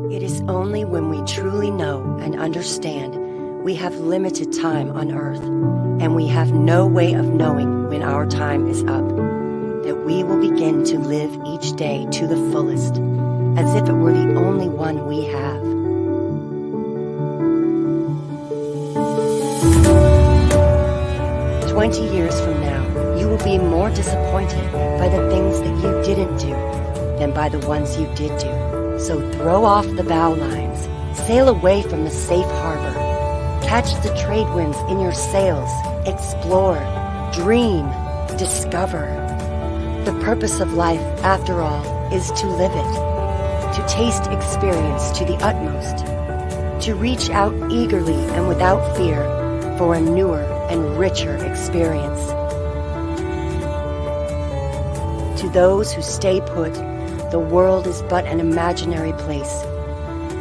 It is only when we truly know and understand we have limited time on earth, and we have no way of knowing when our time is up, that we will begin to live each day to the fullest, as if it were the only one we have. "20 years from now, you will be more disappointed by the things that you didn't do than by the ones you did do. So throw off the bow lines, sail away from the safe harbor, catch the trade winds in your sails, explore, dream, discover. The purpose of life, after all, is to live it, to taste experience to the utmost, to reach out eagerly and without fear for a newer and richer experience. To those who stay put, the world is but an imaginary place.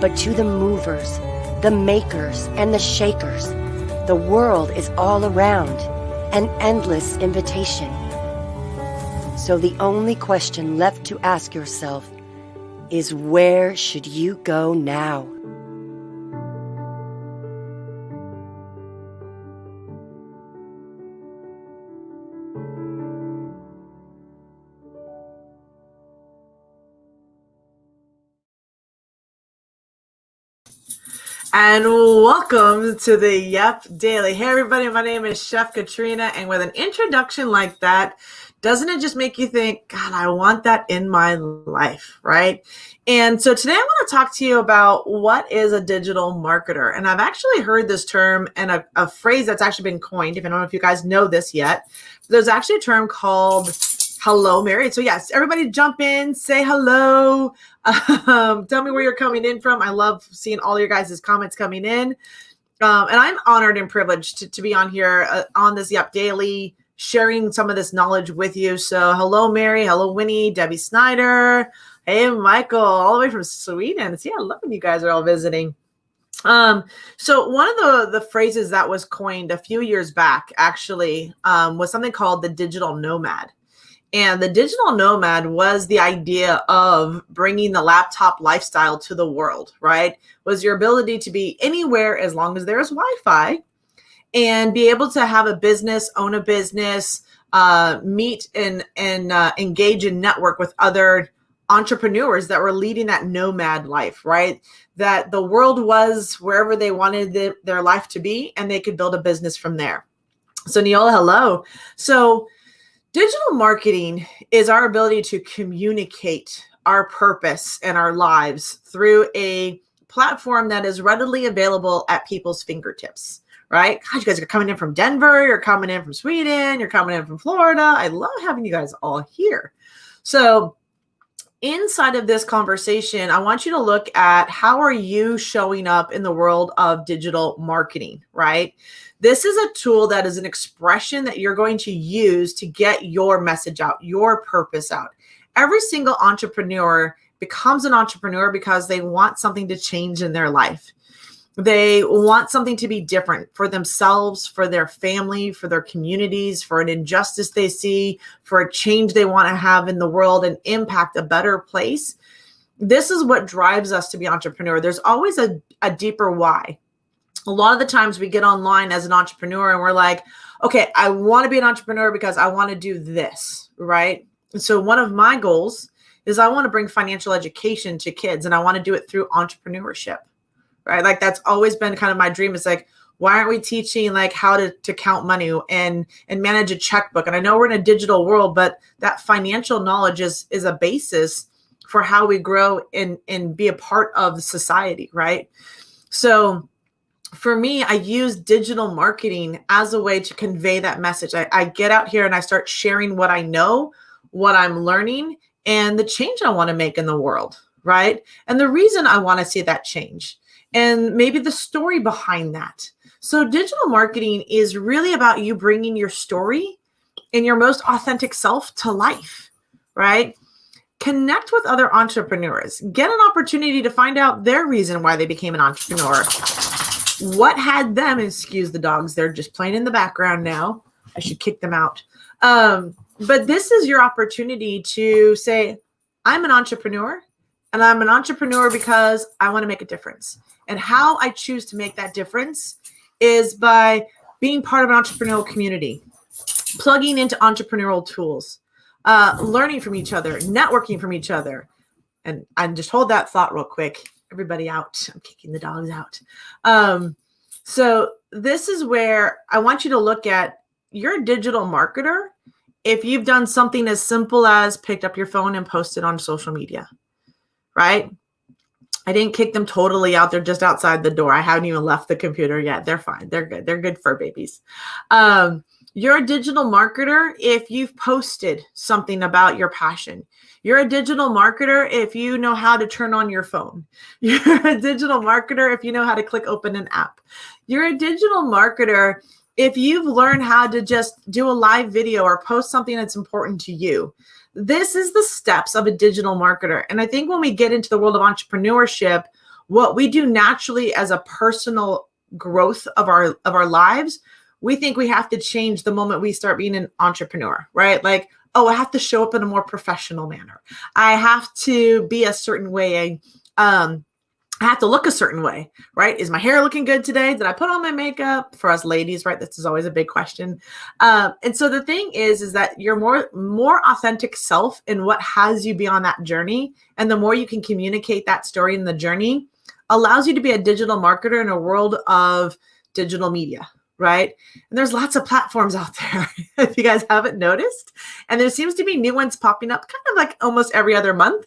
But to the movers, the makers, and the shakers, the world is all around, an endless invitation. So the only question left to ask yourself is, where should you go now?" And welcome to the Yep Daily. Hey everybody, my name is Chef Katrina, and with an introduction like that, doesn't it just make you think, God, I want that in my life, right? And so today I want to talk to you about what is a digital marketer. And I've actually heard this term and a phrase that's actually been coined. If I don't know if you guys know this yet, there's actually a term called Hello Mary. So yes, everybody jump in, say hello. Tell me where you're coming in from. I love seeing all your guys' comments coming in. And I'm honored and privileged to be on here on this Yep Daily, sharing some of this knowledge with you. So hello, Mary. Hello, Winnie, Debbie Snyder. Hey, Michael, all the way from Sweden. See, I love when you guys are all visiting. So one of the phrases that was coined a few years back actually was something called the digital nomad. And the digital nomad was the idea of bringing the laptop lifestyle to the world, right? Was your ability to be anywhere as long as there is Wi-Fi and be able to have a business, own a business, meet and engage and network with other entrepreneurs that were leading that nomad life, right? That the world was wherever they wanted their life to be, and they could build a business from there. So Neola, hello. So digital marketing is our ability to communicate our purpose and our lives through a platform that is readily available at people's fingertips, right? God, you guys are coming in from Denver, you're coming in from Sweden, you're coming in from Florida. I love having you guys all here. So inside of this conversation, I want you to look at how are you showing up in the world of digital marketing, right? This is a tool that is an expression that you're going to use to get your message out, your purpose out. Every single entrepreneur becomes an entrepreneur because they want something to change in their life. They want something to be different for themselves, for their family, for their communities, for an injustice they see, for a change they want to have in the world and impact a better place. This is what drives us to be entrepreneur. There's always a deeper why. A lot of the times we get online as an entrepreneur and we're like, okay, I want to be an entrepreneur because I want to do this, right? And so one of my goals is I want to bring financial education to kids, and I want to do it through entrepreneurship, right? Like that's always been kind of my dream. It's like, why aren't we teaching like how to count money and manage a checkbook? And I know we're in a digital world, but that financial knowledge is a basis for how we grow and be a part of society, right? So for me, I use digital marketing as a way to convey that message. I get out here and I start sharing what I know, what I'm learning, and the change I want to make in the world, right? And the reason I want to see that change, and maybe the story behind that. So digital marketing is really about you bringing your story and your most authentic self to life, right? Connect with other entrepreneurs. Get an opportunity to find out their reason why they became an entrepreneur. What had them, excuse the dogs, they're just playing in the background now. I should kick them out. But this is your opportunity to say, I'm an entrepreneur And I'm an entrepreneur because I want to make a difference. And how I choose to make that difference is by being part of an entrepreneurial community, plugging into entrepreneurial tools, learning from each other, networking from each other. And just hold that thought real quick. Everybody out. I'm kicking the dogs out. So this is where I want you to look at, you're a digital marketer if you've done something as simple as picked up your phone and posted on social media, right? I didn't kick them totally out. They're just outside the door. I haven't even left the computer yet. They're fine. They're good. They're good fur babies. You're a digital marketer if you've posted something about your passion. You're a digital marketer if you know how to turn on your phone. You're a digital marketer if you know how to click open an app. You're a digital marketer if you've learned how to just do a live video or post something that's important to you. This is the steps of a digital marketer. And I think when we get into the world of entrepreneurship, what we do naturally as a personal growth of our lives, we think we have to change the moment we start being an entrepreneur, right? Like, oh, I have to show up in a more professional manner. I have to be a certain way. I have to look a certain way, right? Is my hair looking good today? Did I put on my makeup? For us ladies, right? This is always a big question. And so the thing is that your more authentic self and what has you be on that journey, and the more you can communicate that story in the journey, allows you to be a digital marketer in a world of digital media, right? And there's lots of platforms out there, if you guys haven't noticed. And there seems to be new ones popping up kind of like almost every other month.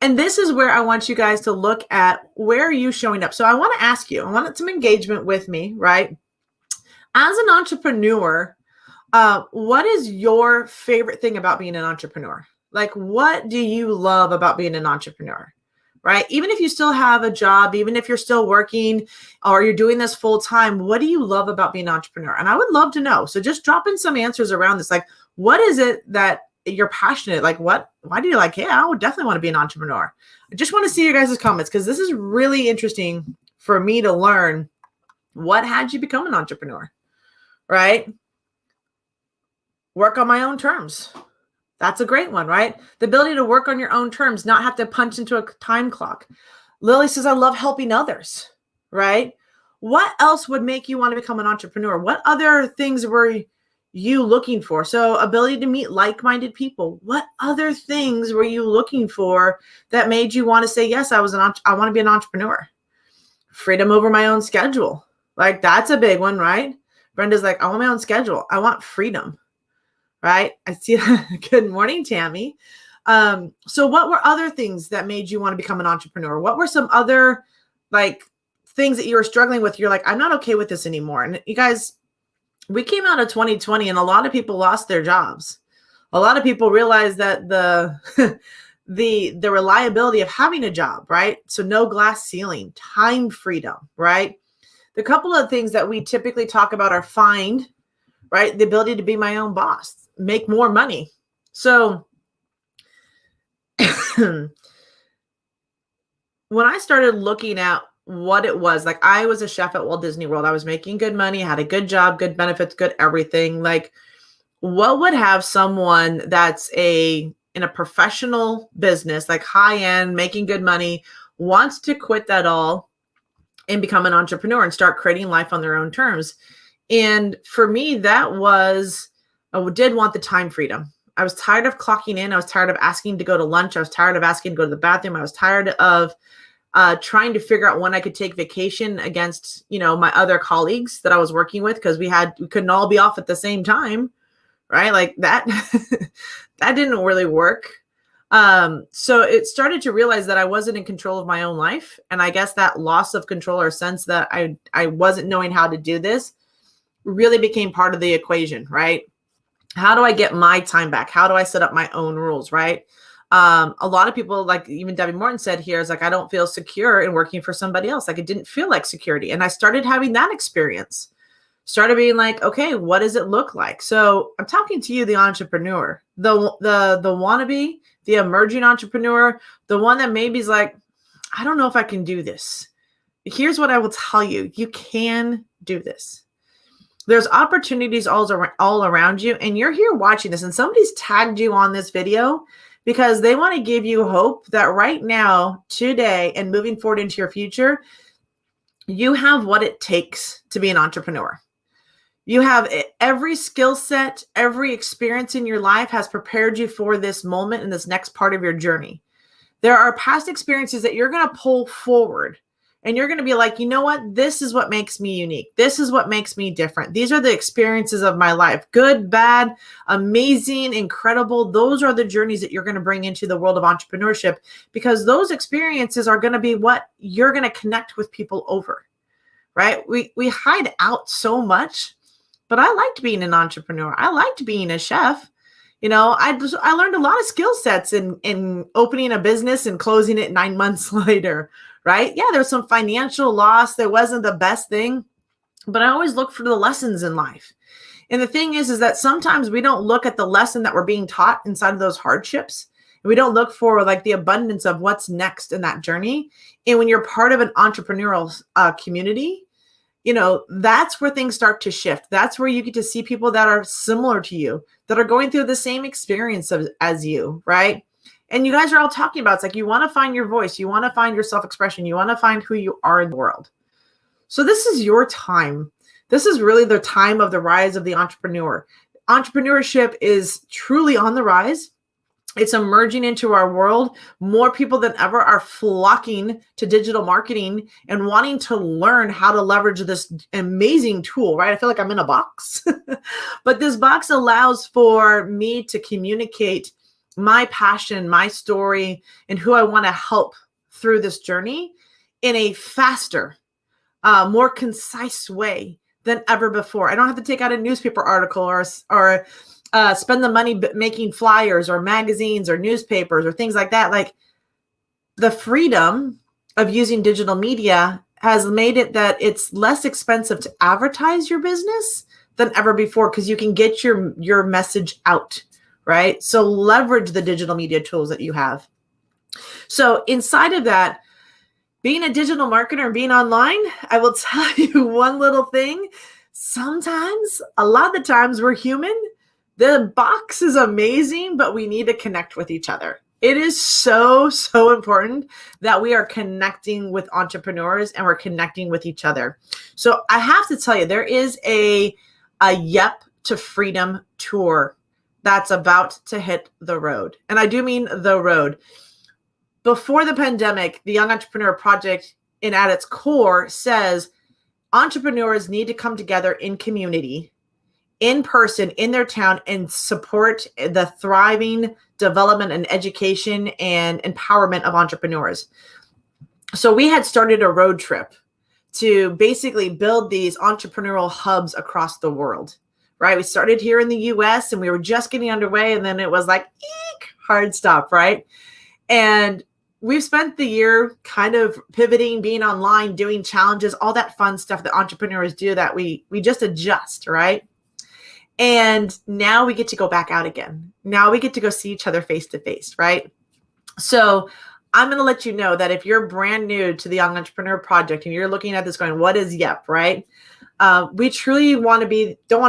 And this is where I want you guys to look at, where are you showing up? So I want to ask you, I want some engagement with me, right? As an entrepreneur, what is your favorite thing about being an entrepreneur? Like, what do you love about being an entrepreneur? Right? Even if you still have a job, even if you're still working or you're doing this full time, what do you love about being an entrepreneur? And I would love to know. So just drop in some answers around this. Like, what is it that you're passionate? Like, why do you like, yeah, I would definitely want to be an entrepreneur. I just want to see your guys' comments, because this is really interesting for me to learn. What had you become an entrepreneur, right? Work on my own terms. That's a great one, right? The ability to work on your own terms, not have to punch into a time clock. Lily says, I love helping others, right? What else would make you want to become an entrepreneur? What other things were you looking for? So ability to meet like-minded people. What other things were you looking for that made you want to say, yes, I want to be an entrepreneur? Freedom over my own schedule. Like, that's a big one, right? Brenda's like, I want my own schedule. I want freedom. Right? I see. Good morning, Tammy. So what were other things that made you want to become an entrepreneur? What were some other like things that you were struggling with? You're like, I'm not okay with this anymore. And you guys, we came out of 2020 and a lot of people lost their jobs. A lot of people realized that the reliability of having a job, right? So no glass ceiling, time freedom, right? The couple of things that we typically talk about are find, right? The ability to be my own boss, make more money. So when I started looking at what it was, like, I was a chef at Walt Disney World. I was making good money, had a good job, good benefits, good everything. Like, what would have someone that's in a professional business, like high end, making good money, wants to quit that all and become an entrepreneur and start creating life on their own terms? And for me, that was, I did want the time freedom. I was tired of clocking in. I was tired of asking to go to lunch. I was tired of asking to go to the bathroom. I was tired of trying to figure out when I could take vacation against, my other colleagues that I was working with, because we couldn't all be off at the same time, right? Like that, that didn't really work. So it started to realize that I wasn't in control of my own life. And I guess that loss of control, or sense that I wasn't knowing how to do this, really became part of the equation, right? How do I get my time back? How do I set up my own rules, right? A lot of people, like even Debbie Morton said here, is like, I don't feel secure in working for somebody else. Like, it didn't feel like security. And I started having that experience, started being like, okay, what does it look like? So I'm talking to you, the entrepreneur, the wannabe, the emerging entrepreneur, the one that maybe is like, I don't know if I can do this. Here's what I will tell you. You can do this. There's opportunities all around you, and you're here watching this, and somebody's tagged you on this video because they want to give you hope that right now, today, and moving forward into your future, you have what it takes to be an entrepreneur. You have every skill set, every experience in your life has prepared you for this moment and this next part of your journey. There are past experiences that you're going to pull forward, and you're going to be like, you know what? This is what makes me unique. This is what makes me different. These are the experiences of my life. Good, bad, amazing, incredible. Those are the journeys that you're going to bring into the world of entrepreneurship, because those experiences are going to be what you're going to connect with people over, right? We hide out so much, but I liked being an entrepreneur. I liked being a chef. I learned a lot of skill sets in opening a business and closing it 9 months later, right? Yeah, there was some financial loss. There wasn't the best thing, but I always look for the lessons in life. And the thing is that sometimes we don't look at the lesson that we're being taught inside of those hardships. And we don't look for like the abundance of what's next in that journey. And when you're part of an entrepreneurial community, that's where things start to shift. That's where you get to see people that are similar to you, that are going through the same experience as you, right? And you guys are all talking about, it's like you want to find your voice. You want to find your self-expression. You want to find who you are in the world. So this is your time. This is really the time of the rise of the entrepreneur. Entrepreneurship is truly on the rise. It's emerging into our world. More people than ever are flocking to digital marketing and wanting to learn how to leverage this amazing tool, right? I feel like I'm in a box, but this box allows for me to communicate my passion, my story, and who I want to help through this journey in a faster, more concise way than ever before. I don't have to take out a newspaper article or spend the money making flyers or magazines or newspapers or things like that. Like, the freedom of using digital media has made it that it's less expensive to advertise your business than ever before, because you can get your message out, right? So leverage the digital media tools that you have. So inside of that, being a digital marketer and being online, I will tell you one little thing. Sometimes, a lot of the times, we're human. The box is amazing, but we need to connect with each other. It is so, so important that we are connecting with entrepreneurs and we're connecting with each other. So I have to tell you, there is a Yep to Freedom tour that's about to hit the road. And I do mean the road. Before the pandemic, the Young Entrepreneur Project, at its core, says entrepreneurs need to come together in community, in person, in their town, and support the thriving development and education and empowerment of entrepreneurs. So we had started a road trip to basically build these entrepreneurial hubs across the world, right? We started here in the US and we were just getting underway, and then it was like, eek, hard stop, right? And we've spent the year kind of pivoting, being online, doing challenges, all that fun stuff that entrepreneurs do that we just adjust, right? And now we get to go back out again. Now we get to go see each other face to face, right? So I'm going to let you know that if you're brand new to the Young Entrepreneur Project and you're looking at this going, what is YEP, right? We truly don't want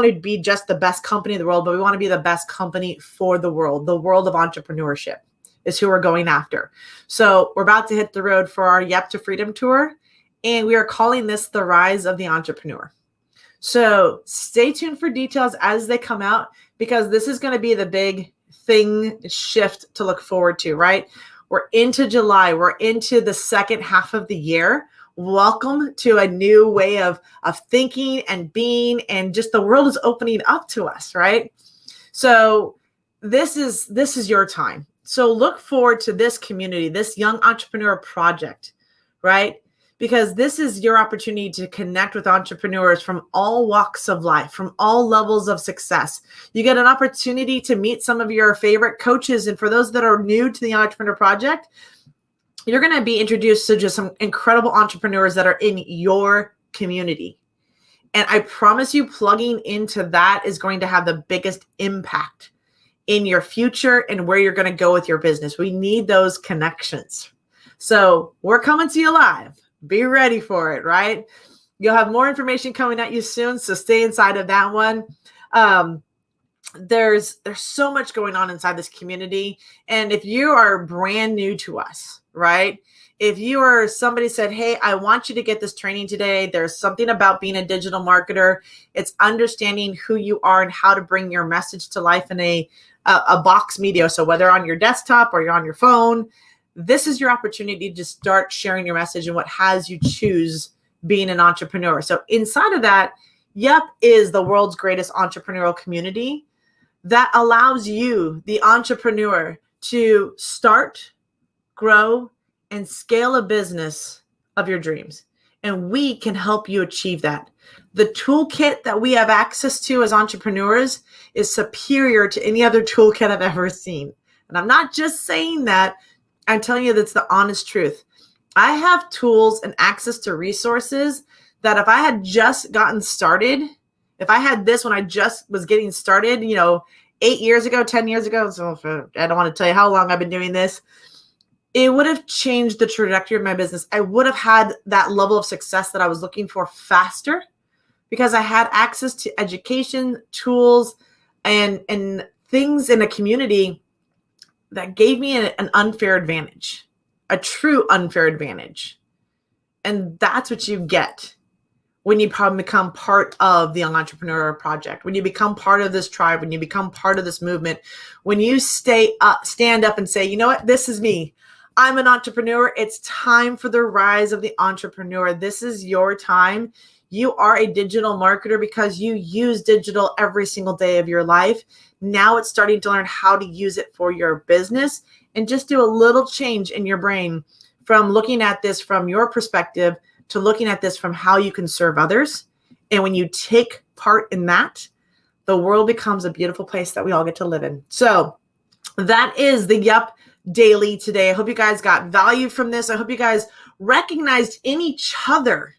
to be just the best company in the world, but we want to be the best company for the world of entrepreneurship is who we're going after. So we're about to hit the road for our Yep to Freedom tour, and we are calling this the Rise of the Entrepreneur. So stay tuned for details as they come out, because this is going to be the big shift to look forward to, right? We're into July. We're into the second half of the year. Welcome to a new way of thinking and being, and just the world is opening up to us, right? So this is your time. So look forward to this community, this Young Entrepreneur Project, right? Because this is your opportunity to connect with entrepreneurs from all walks of life, from all levels of success. You get an opportunity to meet some of your favorite coaches. And for those that are new to the Young Entrepreneur Project, you're going to be introduced to just some incredible entrepreneurs that are in your community. And I promise you, plugging into that is going to have the biggest impact in your future and where you're going to go with your business. We need those connections. So we're coming to you live. Be ready for it, right? You'll have more information coming at you soon, so stay inside of that one. there's so much going on inside this community. And if you are brand new to us, right? If you are somebody said, hey, I want you to get this training today, there's something about being a digital marketer. It's understanding who you are and how to bring your message to life in a box media. So whether on your desktop or you're on your phone, this is your opportunity to start sharing your message and what has you choose being an entrepreneur. So inside of that, Yup is the world's greatest entrepreneurial community that allows you, the entrepreneur, to start, grow, and scale a business of your dreams. And we can help you achieve that. The toolkit that we have access to as entrepreneurs is superior to any other toolkit I've ever seen. And I'm not just saying that, I'm telling you that's the honest truth. I have tools and access to resources that if I had just gotten started, if I had this when I just was getting started, 8 years ago, 10 years ago, so I don't want to tell you how long I've been doing this, it would have changed the trajectory of my business. I would have had that level of success that I was looking for faster because I had access to education, tools, and things in a community that gave me an unfair advantage, a true unfair advantage. And that's what you get when you become part of the Young Entrepreneur Project, when you become part of this tribe, when you become part of this movement, when you stand up and say, you know what, this is me. I'm an entrepreneur. It's time for the rise of the entrepreneur. This is your time. You are a digital marketer because you use digital every single day of your life. Now it's starting to learn how to use it for your business and just do a little change in your brain from looking at this from your perspective to looking at this from how you can serve others. And when you take part in that, the world becomes a beautiful place that we all get to live in. So that is the Yup Daily today. I hope you guys got value from this. I hope you guys recognized in each other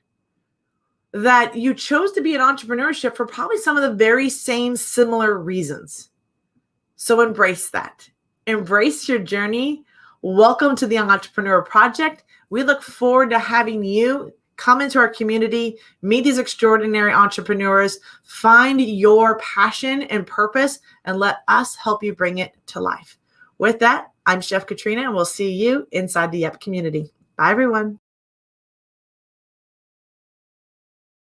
that you chose to be in entrepreneurship for probably some of the very same similar reasons. So embrace that. Embrace your journey. Welcome to the Young Entrepreneur Project. We look forward to having you come into our community, meet these extraordinary entrepreneurs, find your passion and purpose, and let us help you bring it to life. With that, I'm Chef Katrina, and we'll see you inside the Yup community. Bye, everyone.